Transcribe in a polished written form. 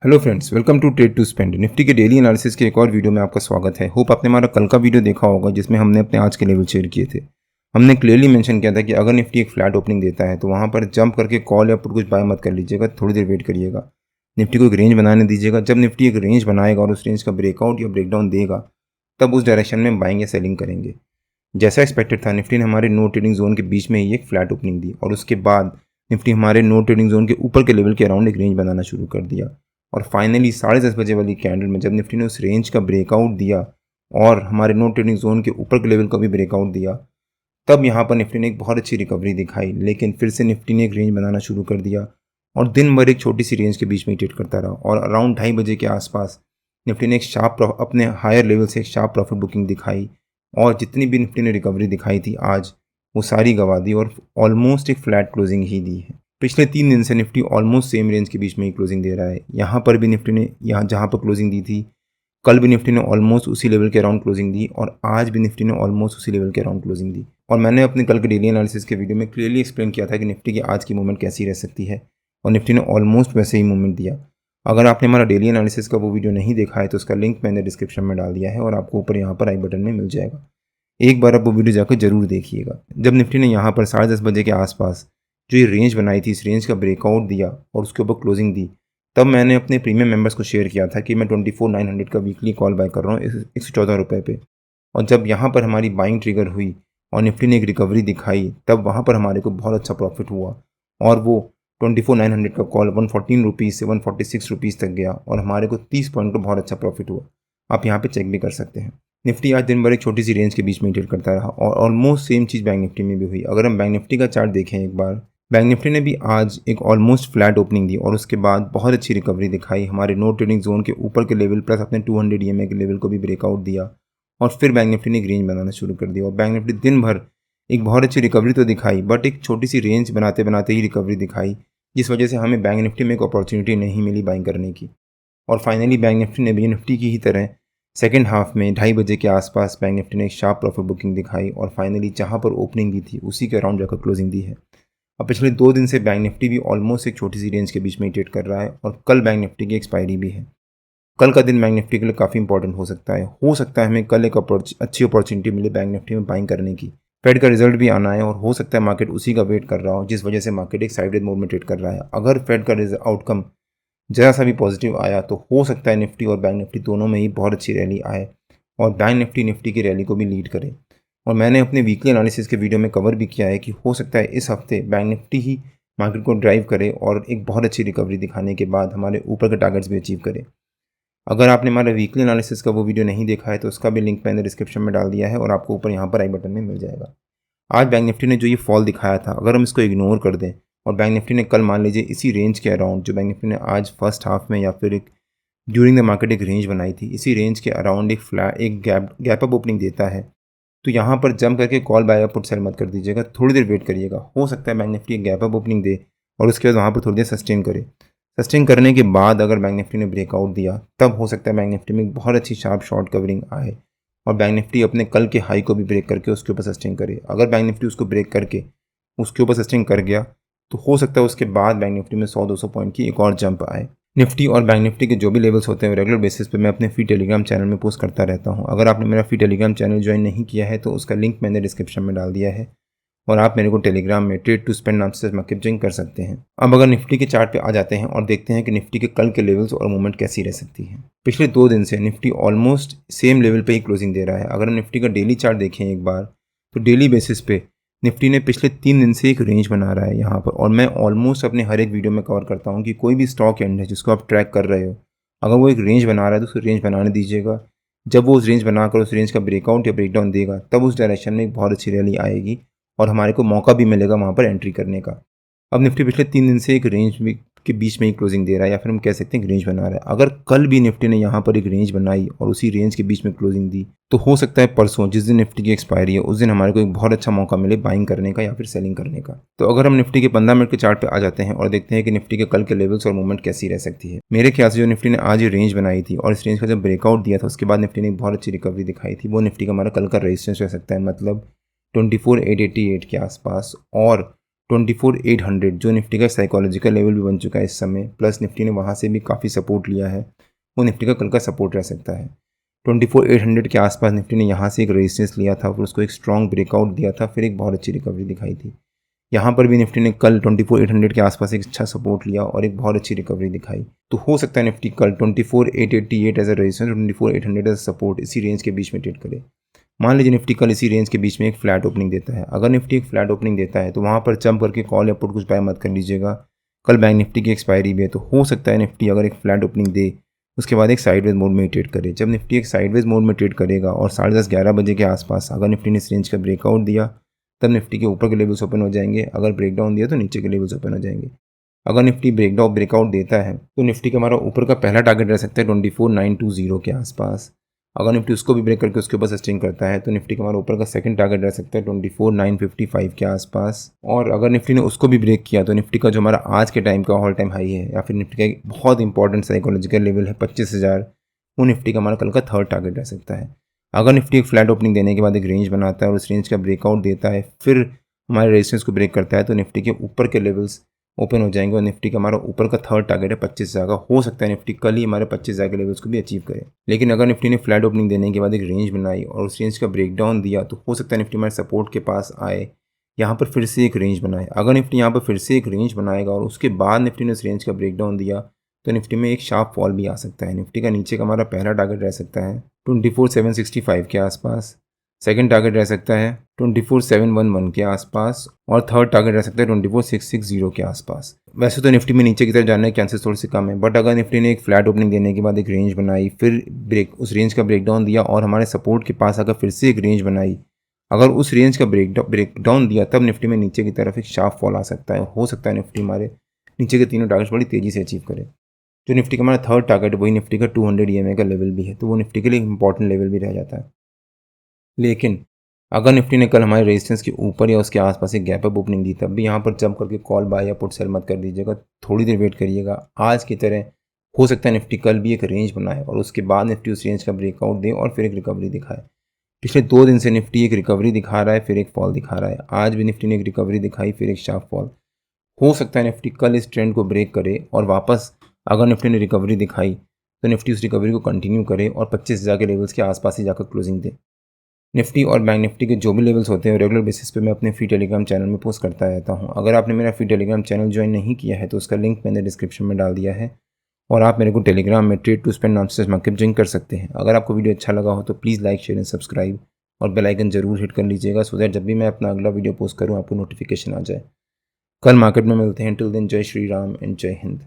Hello friends, welcome to trade to spend. Nifty के daily analysis के एक और वीडियो में आपका स्वागत है। होप आपने हमारा कल का वीडियो देखा होगा जिसमें हमने अपने आज के लेवल शेयर किए थे। हमने क्लियरली मेंशन किया था कि अगर निफ्टी एक फ्लैट ओपनिंग देता है तो वहाँ पर जंप करके कॉल या पुट कुछ बाय मत कर लीजिएगा, थोड़ी देर वेट करिएगा। निफ्टी को एक रेंज बनाने दीजिएगा। जब निफ्टी एक रेंज बनाएगा और उस रेंज का ब्रेकआउट या ब्रेकडाउन देगा तब उस डायरेक्शन में बाइंग या सेलिंग करेंगे। जैसा एक्सपेक्टेड था, निफ्टी ने हमारे नो ट्रेडिंग जोन के बीच में ही एक फ्लैट ओपनिंग दी और उसके बाद निफ्टी हमारे नो ट्रेडिंग जोन के ऊपर के लेवल के अराउंड एक रेंज बनाना शुरू कर दिया। और फाइनली 10:30 बजे वाली कैंडल में जब निफ्टी ने उस रेंज का ब्रेकआउट दिया और हमारे नो ट्रेडिंग जोन के ऊपर के लेवल का भी ब्रेकआउट दिया, तब यहाँ पर निफ्टी ने एक बहुत अच्छी रिकवरी दिखाई। लेकिन फिर से निफ्टी ने एक रेंज बनाना शुरू कर दिया और दिन भर एक छोटी सी रेंज के बीच में ट्रेड करता रहा और अराउंड 2:30 बजे के आसपास निफ्टी ने अपने हायर लेवल से एक शार्प प्रॉफिट बुकिंग दिखाई और जितनी भी निफ्टी ने रिकवरी दिखाई थी आज वो सारी गवा दी और ऑलमोस्ट एक फ्लैट क्लोजिंग ही दी है। पिछले 3 दिन से निफ्टी ऑलमोस्ट सेम रेंज के बीच में ही क्लोजिंग दे रहा है। यहाँ पर भी निफ्टी ने जहाँ पर क्लोजिंग दी थी, कल भी निफ्टी ने ऑलमोस्ट उसी लेवल के अराउंड क्लोजिंग दी और आज भी निफ्टी ने ऑलमोस्ट उसी लेवल के अराउंड क्लोजिंग दी। और मैंने अपने कल के डेली एनालिसिस के वीडियो में क्लियरली एक्सप्लेन किया था कि निफ्टी की आज की मूवमेंट कैसी रह सकती है और निफ्टी ने ऑलमोस्ट वैसे ही मूवमेंट दिया। अगर आपने हमारा डेली एनालिसिस का वो वीडियो नहीं देखा है तो उसका लिंक मैंने डिस्क्रिप्शन में डाल दिया है और आपको ऊपर यहाँ पर आई बटन में मिल जाएगा। एक बार आप वो वीडियो जाकर जरूर देखिएगा। जब निफ्टी ने यहाँ पर 10:30 बजे के आसपास जो ये रेंज बनाई थी, इस रेंज का ब्रेकआउट दिया और उसके ऊपर क्लोजिंग दी, तब मैंने अपने प्रीमियम मेंबर्स को शेयर किया था कि मैं 24,900 का वीकली कॉल बाय कर रहा हूँ 114 रुपये पे। और जब यहाँ पर हमारी बाइंग ट्रिगर हुई और निफ्टी ने एक रिकवरी दिखाई, तब वहाँ पर हमारे को बहुत अच्छा प्रॉफिट हुआ और वो 24,900 का कॉल 114 रुपीज़ से 146 रुपीज़ तक गया और हमारे को 30 पॉइंट का बहुत अच्छा प्रॉफिट हुआ। आप यहाँ पर चेक भी कर सकते हैं। निफ्टी आज दिन भर एक छोटी सी रेंज के बीच में ट्रेड करता रहा और ऑलमोस्ट सेम चीज़ बैंक निफ्टी में भी हुई। अगर हम बैंक निफ्टी का चार्ट देखें एक बार, बैंक निफ्टी ने भी आज एक ऑलमोस्ट फ्लैट ओपनिंग दी और उसके बाद बहुत अच्छी रिकवरी दिखाई। हमारे नो ट्रेडिंग जोन के ऊपर के लेवल प्लस अपने 200 EMA के लेवल को भी ब्रेकआउट दिया और फिर बैंक निफ्टी ने एक रेंज बनाना शुरू कर दिया और बैंक निफ्टी दिन भर एक बहुत अच्छी रिकवरी तो दिखाई बट एक छोटी सी रेंज बनाते बनाते ही रिकवरी दिखाई, जिस वजह से हमें बैंक निफ्टी में एक अपॉर्चुनिटी नहीं मिली बाइंग करने की। और फाइनली बैंक निफ्टी ने भी निफ्टी की ही तरह सेकेंड हाफ में 2:30 बजे के आसपास बैंक निफ्टी ने एक शार्प प्रॉफिट बुकिंग दिखाई और फाइनली जहां पर ओपनिंग दी थी उसी के अराउंड जाकर क्लोजिंग दी है। अब पिछले 2 दिन से बैंक निफ्टी भी ऑलमोस्ट एक छोटी सी रेंज के बीच में ट्रेड कर रहा है और कल बैंक निफ्टी की एक्सपायरी भी है। कल का दिन बैंक निफ्टी के लिए काफ़ी इंपॉर्टेंट हो सकता है। हमें कल एक अच्छी अपॉर्चुनिटी मिले बैंक निफ्टी में बाइंग करने की। फेड का रिजल्ट भी आना है और हो सकता है मार्केट उसी का वेट कर रहा हो, जिस वजह से मार्केट एक साइडवेज मोड में ट्रेड कर रहा है। अगर फेड का आउटकम जरा सा भी पॉजिटिव आया तो हो सकता है निफ्टी और बैंक निफ्टी दोनों में ही बहुत अच्छी रैली आए और बैंक निफ्टी की रैली को भी लीड करे। और मैंने अपने वीकली एनालिसिस के वीडियो में कवर भी किया है कि हो सकता है इस हफ्ते बैंक निफ्टी ही मार्केट को ड्राइव करे और एक बहुत अच्छी रिकवरी दिखाने के बाद हमारे ऊपर के टारगेट्स भी अचीव करे। अगर आपने हमारा वीकली एनालिसिस का वो वीडियो नहीं देखा है तो उसका भी लिंक मैंने डिस्क्रिप्शन में डाल दिया है और आपको ऊपर यहाँ पर आई बटन में मिल जाएगा। आज बैंक निफ्टी ने जो ये फॉल दिखाया था, अगर हम इसको इग्नोर कर दें और बैंक निफ्टी ने कल मान लीजिए इसी रेंज के अराउंड जो बैंक निफ्टी ने आज फर्स्ट हाफ में या फिर एक ड्यूरिंग द मार्केट एक रेंज बनाई थी, इसी रेंज के अराउंड एक गैप अप ओपनिंग देता है तो यहाँ पर जंप करके कॉल बाय या पुट सेल मत कर दीजिएगा, थोड़ी देर वेट करिएगा। हो सकता है बैंक निफ्टी एक गैप अप ओपनिंग दे और उसके बाद वहाँ पर थोड़ी देर सस्टेन करे। सस्टेन करने के बाद अगर बैंक निफ्टी ने ब्रेकआउट दिया तब हो सकता है बैंक निफ्टी में एक बहुत अच्छी शार्प शॉर्ट कवरिंग आए और बैंक निफ्टी अपने कल के हाई को भी ब्रेक करके उसके ऊपर सस्टेन करे। अगर बैंक निफ्टी उसको ब्रेक करके उसके ऊपर सस्टेन कर गया तो हो सकता है उसके बाद बैंक निफ्टी में 100-200 पॉइंट की एक और जंप आए। निफ्टी और बैंक निफ्टी के जो भी लेवल्स होते हैं रेगुलर बेसिस पे मैं अपने फ्री टेलीग्राम चैनल में पोस्ट करता रहता हूं। अगर आपने मेरा फ्री टेलीग्राम चैनल ज्वाइन नहीं किया है तो उसका लिंक मैंने डिस्क्रिप्शन में डाल दिया है और आप मेरे को टेलीग्राम में ट्रेड टू स्पेंड नाम से ज्वाइन कर सकते हैं। अब अगर निफ्टी के चार्ट पे आ जाते हैं और देखते हैं कि निफ्टी के कल के लेवल्स और मूवमेंट कैसी रह सकती है। पिछले 2 दिन से निफ्टी ऑलमोस्ट सेम लेवल पे ही क्लोजिंग दे रहा है। अगर हम निफ्टी का डेली चार्ट देखें एक बार तो डेली बेसिस पे निफ्टी ने पिछले 3 दिन से एक रेंज बना रहा है यहाँ पर और मैं ऑलमोस्ट अपने हर एक वीडियो में कवर करता हूँ कि कोई भी स्टॉक एंड है जिसको आप ट्रैक कर रहे हो, अगर वो एक रेंज बना रहा है तो उसको रेंज बनाने दीजिएगा। जब वो उस रेंज बनाकर उस रेंज का ब्रेकआउट या ब्रेकडाउन देगा तब उस डायरेक्शन में एक बहुत अच्छी रैली आएगी और हमारे को मौका भी मिलेगा वहाँ पर एंट्री करने का। अब निफ्टी पिछले 3 दिन से एक रेंज के बीच में ही क्लोजिंग दे रहा है या फिर हम कह सकते हैं एक रेंज बना रहा है। अगर कल भी निफ्टी ने यहाँ पर एक रेंज बनाई और उसी रेंज के बीच में क्लोजिंग दी तो हो सकता है परसों जिस दिन निफ्टी की एक्सपायरी है उस दिन हमारे को एक बहुत अच्छा मौका मिले बाइंग करने का या फिर सेलिंग करने का। तो अगर हम निफ्टी के 15 मिनट के चार्ट पे आ जाते हैं और देखते हैं कि निफ्टी के कल के लेवल्स और मूवमेंट कैसी रह सकती है। मेरे ख्याल से जो निफ्टी ने आज ये रेंज बनाई थी और इस रेंज का जब ब्रेकआउट दिया था उसके बाद निफ्टी ने एक बहुत अच्छी रिकवरी दिखाई थी, वो निफ्टी का हमारा कल का रेजिस्टेंस रह सकता है, मतलब 24,888 के आसपास और 24,800 जो निफ्टी का साइकोलॉजिकल लेवल भी बन चुका है इस समय, प्लस निफ्टी ने वहाँ से भी काफ़ी सपोर्ट लिया है, वो निफ्टी का कल का सपोर्ट रह सकता है। 24,800 के आसपास निफ्टी ने यहाँ से एक रेजिस्टेंस लिया था, फिर उसको एक स्ट्रॉन्ग ब्रेकआउट दिया था, फिर एक बहुत अच्छी रिकवरी दिखाई थी। यहाँ पर भी निफ्टी ने कल 24,800 के आसपास एक अच्छा सपोर्ट लिया और एक बहुत अच्छी रिकवरी दिखाई। तो हो सकता है निफ्टी कल 24,888 as a resistance, 24,800 as support, इसी रेंज के बीच में ट्रेड करे। मान लीजिए निफ्टी कल इसी रेंज के बीच में एक फ्लैट ओपनिंग देता है। अगर निफ्टी एक फ्लैट ओपनिंग देता है तो वहाँ पर जंप करके कॉल या पुट कुछ बाय मत कर लीजिएगा। कल बैंक निफ्टी की एक्सपायरी भी है, तो हो सकता है निफ्टी अगर एक फ्लैट ओपनिंग दे उसके बाद एक साइडवेज मोड में ट्रेड करे। जब निफ्टी एक साइडवेज मोड में ट्रेड करेगा और 10:30-11 बजे के आसपास अगर निफ्टी ने इस रेंज का ब्रेकआउट दिया तब निफ्टी के ऊपर के लेवल्स ओपन हो जाएंगे। अगर ब्रेकडाउन दिया तो नीचे के लेवल्स ओपन हो जाएंगे। अगर निफ्टी ब्रेकआउट देता है तो निफ्टी का हमारा ऊपर का पहला टारगेट रह सकता है 24,920 के आसपास। अगर निफ्टी उसको भी ब्रेक करके उसके ऊपर सस्टेन करता है तो निफ्टी का हमारा ऊपर का सेकंड टारगेट रह सकता है 24,955 के आसपास। और अगर निफ्टी ने उसको भी ब्रेक किया तो निफ्टी का जो हमारा आज के टाइम का ऑल टाइम हाई है या फिर निफ्टी का एक बहुत इंपॉर्टेंट साइकोलॉजिकल लेवल है 25,000, वो निफ्टी का हमारा कल का थर्ड टारगेट रह सकता है। अगर निफ्टी एक फ्लैट ओपनिंग देने के बाद एक रेंज बनाता है और उस रेंज का ब्रेकआउट देता है, फिर हमारे रेजिस्टेंस को ब्रेक करता है, तो निफ्टी के ऊपर के लेवल्स ओपन हो जाएंगे और निफ्टी का हमारा ऊपर का थर्ड टारगेट है 25,000 का। हो सकता है निफ्टी कल ही हमारे 25,000 के लेवल्स को भी अचीव करे। लेकिन अगर निफ्टी ने फ्लैट ओपनिंग देने के बाद एक रेंज बनाई और उस रेंज का ब्रेकडाउन दिया तो हो सकता है निफ्टी हमारे सपोर्ट के पास आए, यहाँ पर फिर से एक रेंज बनाए। अगर निफ्टी यहाँ पर फिर से एक रेंज बनाएगा और उसके बाद निफ्टी ने उस रेंज का ब्रेकडाउन दिया तो निफ्टी में एक शार्प फॉल भी आ सकता है। निफ्टी का नीचे का हमारा पहला टारगेट रह सकता है 24,765 के आसपास, सेकंड टारगेट रह सकता है 24,711 के आसपास और थर्ड टारगेट रह सकता है 24,660 के आसपास। वैसे तो निफ्टी में नीचे की तरफ जाने के चांसेस थोड़े से कम है, बट अगर निफ्टी ने एक फ्लैट ओपनिंग देने के बाद एक रेंज बनाई, फिर उस रेंज का ब्रेकडाउन दिया और हमारे सपोर्ट के पास अगर फिर से एक रेंज बनाई, अगर उस रेंज का ब्रेकडाउन दिया तब निफ्टी में नीचे की तरफ एक शार्प फॉल आ सकता है। हो सकता है निफ्टी हमारे नीचे के तीनों टारगेट्स बड़ी तेज़ी से अचीव करे। जो निफ्टी का हमारा थर्ड टारगेट वही निफ्टी का 200 EMA का लेवल भी है, तो वो निफ्टी के लिए इंपॉर्टेंट लेवल भी रह जाता है। लेकिन अगर निफ्टी ने कल हमारे रेजिस्टेंस के ऊपर या उसके आसपास एक गैप अप ओपनिंग दी तब भी यहाँ पर जंप करके कॉल बाय या पुट सेल मत कर दीजिएगा, थोड़ी देर वेट करिएगा। आज की तरह हो सकता है निफ्टी कल भी एक रेंज बनाए और उसके बाद निफ्टी उस रेंज का ब्रेकआउट दे और फिर एक रिकवरी दिखाए। पिछले 2 दिन से निफ्टी एक रिकवरी दिखा रहा है, फिर एक फॉल दिखा रहा है। आज भी निफ्टी ने एक रिकवरी दिखाई, फिर एक शार्प फॉल। हो सकता है निफ्टी कल इस ट्रेंड को ब्रेक करे और वापस अगर निफ्टी ने रिकवरी दिखाई तो निफ्टी उस रिकवरी को कंटिन्यू करे और 25,000 के लेवल्स के आसपास ही जाकर क्लोजिंग दे। निफ्टी और बैंक निफ्टी के जो भी लेवल्स होते हैं रेगुलर बेसिस पे मैं अपने फ्री टेलीग्राम चैनल में पोस्ट करता रहता हूँ। अगर आपने मेरा फ्री टेलीग्राम चैनल ज्वाइन नहीं किया है तो उसका लिंक मैंने डिस्क्रिप्शन में डाल दिया है और आप मेरे को टेलीग्राम में ट्रेड टू स्पेंड नाम से मार्केट ज्वाइन कर सकते हैं। अगर आपको वीडियो अच्छा लगा हो तो please like share and subscribe और बेल आइकन जरूर हिट कर लीजिएगा सो दैट जब भी मैं अपना अगला वीडियो पोस्ट करूँ आपको नोटिफिकेशन आ जाए। कल मार्केट में मिलते हैं। टिल देन जय श्री राम एंड जय हिंद।